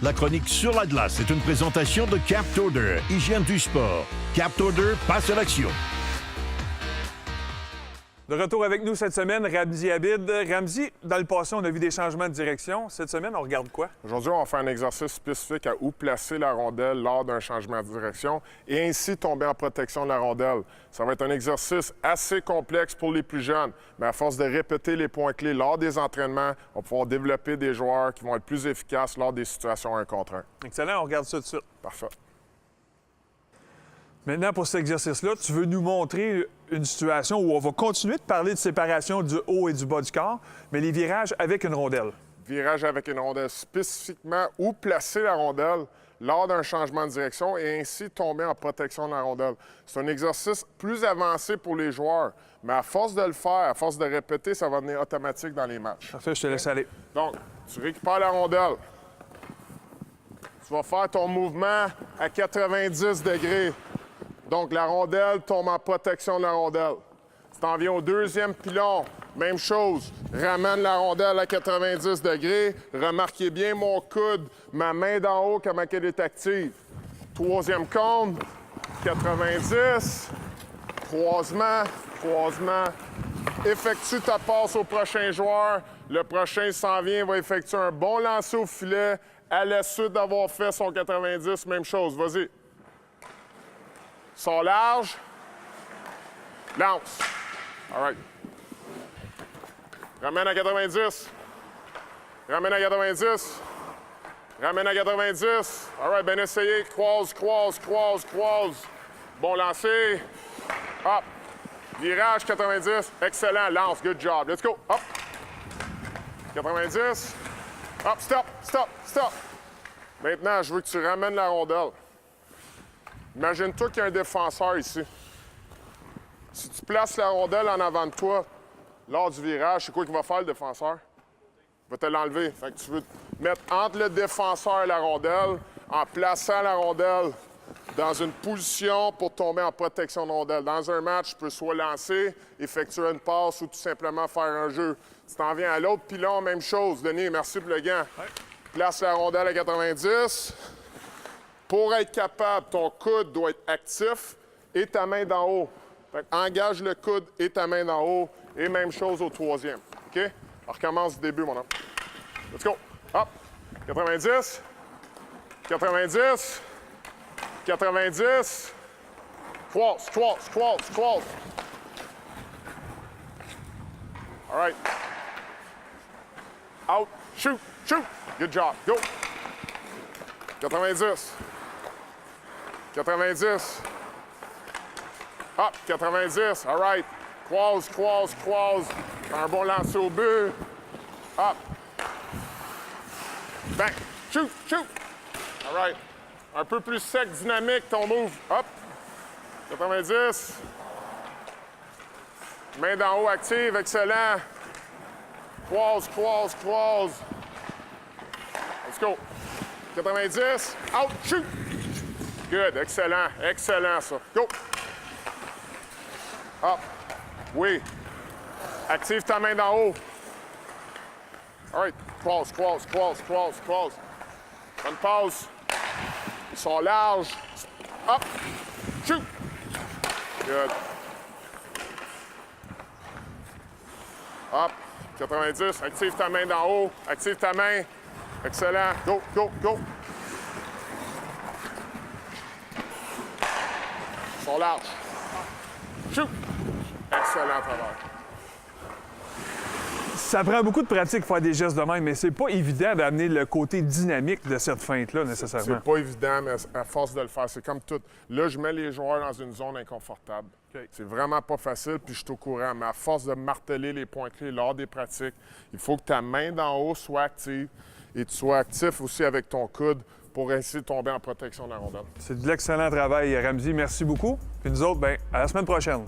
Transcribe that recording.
La chronique sur la glace est une présentation de Captorder, hygiène du sport. Captorder passe à l'action. De retour avec nous cette semaine, Ramzi Abid. Ramzi, dans le passé, on a vu des changements de direction. Cette semaine, on regarde quoi? Aujourd'hui, on va faire un exercice spécifique à où placer la rondelle lors d'un changement de direction et ainsi tomber en protection de la rondelle. Ça va être un exercice assez complexe pour les plus jeunes, mais à force de répéter les points clés lors des entraînements, on va pouvoir développer des joueurs qui vont être plus efficaces lors des situations 1 contre 1. Excellent, on regarde ça tout de suite. Parfait. Maintenant, pour cet exercice-là, tu veux nous montrer une situation où on va continuer de parler de séparation du haut et du bas du corps, mais les virages avec une rondelle. Virage avec une rondelle, spécifiquement où placer la rondelle lors d'un changement de direction et ainsi tomber en protection de la rondelle. C'est un exercice plus avancé pour les joueurs, mais à force de le faire, à force de répéter, ça va devenir automatique dans les matchs. Parfait, je te laisse aller. Donc, tu récupères la rondelle. Tu vas faire ton mouvement à 90 degrés. Donc, la rondelle tombe en protection de la rondelle. Tu t'en viens au deuxième pilon. Même chose. Ramène la rondelle à 90 degrés. Remarquez bien mon coude, ma main d'en haut, comment elle est active. Troisième cône, 90. Croisement, croisement. Effectue ta passe au prochain joueur. Le prochain s'en vient, va effectuer un bon lancer au filet. À la suite d'avoir fait son 90, même chose. Vas-y. Sors large. Lance. All right. Ramène à 90. Ramène à 90. Ramène à 90. All right, bien essayé. Croise, croise, croise, croise. Bon lancer. Hop. Virage 90. Excellent. Lance. Good job. Let's go. Hop. 90. Hop. Stop. Stop. Stop. Maintenant, je veux que tu ramènes la rondelle. Imagine-toi qu'il y a un défenseur ici. Si tu places la rondelle en avant de toi, lors du virage, c'est quoi qu'il va faire, le défenseur? Il va te l'enlever. Fait que tu veux te mettre entre le défenseur et la rondelle en plaçant la rondelle dans une position pour tomber en protection de rondelle. Dans un match, tu peux soit lancer, effectuer une passe ou tout simplement faire un jeu. Tu t'en viens à l'autre pilon, même chose. Denis, merci pour le gant. Ouais. Place la rondelle à 90. Pour être capable, ton coude doit être actif et ta main d'en haut. Fait que engage le coude et ta main d'en haut. Et même chose au troisième. OK? On recommence du début, mon homme. Let's go. Hop. 90. 90. 90. Cross, cross, cross, cross. All right. Out. Shoot, shoot. Good job. Go. 90. 90. Hop, 90. All right. Croise, croise, croise. Un bon lancer au but. Hop. Bang. Shoot, shoot. All right. Un peu plus sec, dynamique, ton move. Hop. 90. Main d'en haut active. Excellent. Croise, croise, croise. Let's go. 90. Out. Shoot. Good. Excellent. Excellent, ça. Go. Hop. Oui. Active ta main d'en haut. All right. Cross, cross, cross, cross, cross. Bonne passe. Ils sont larges. Hop. Shoot. Good. Hop. 90. Active ta main d'en haut. Active ta main. Excellent. Go, go, go. Ils sont larges. Shoot. Excellent travail. Ça prend beaucoup de pratique pour faire des gestes de même, mais c'est pas évident d'amener le côté dynamique de cette feinte-là, nécessairement. C'est pas évident, mais à force de le faire, c'est comme tout. Là, je mets les joueurs dans une zone inconfortable. Okay. C'est vraiment pas facile, puis je suis au courant. Mais à force de marteler les points clés lors des pratiques, il faut que ta main d'en haut soit active et tu sois actif aussi avec ton coude pour ainsi tomber en protection de la rondelle. C'est de l'excellent travail, Ramzi. Merci beaucoup. Puis nous autres, bien, à la semaine prochaine.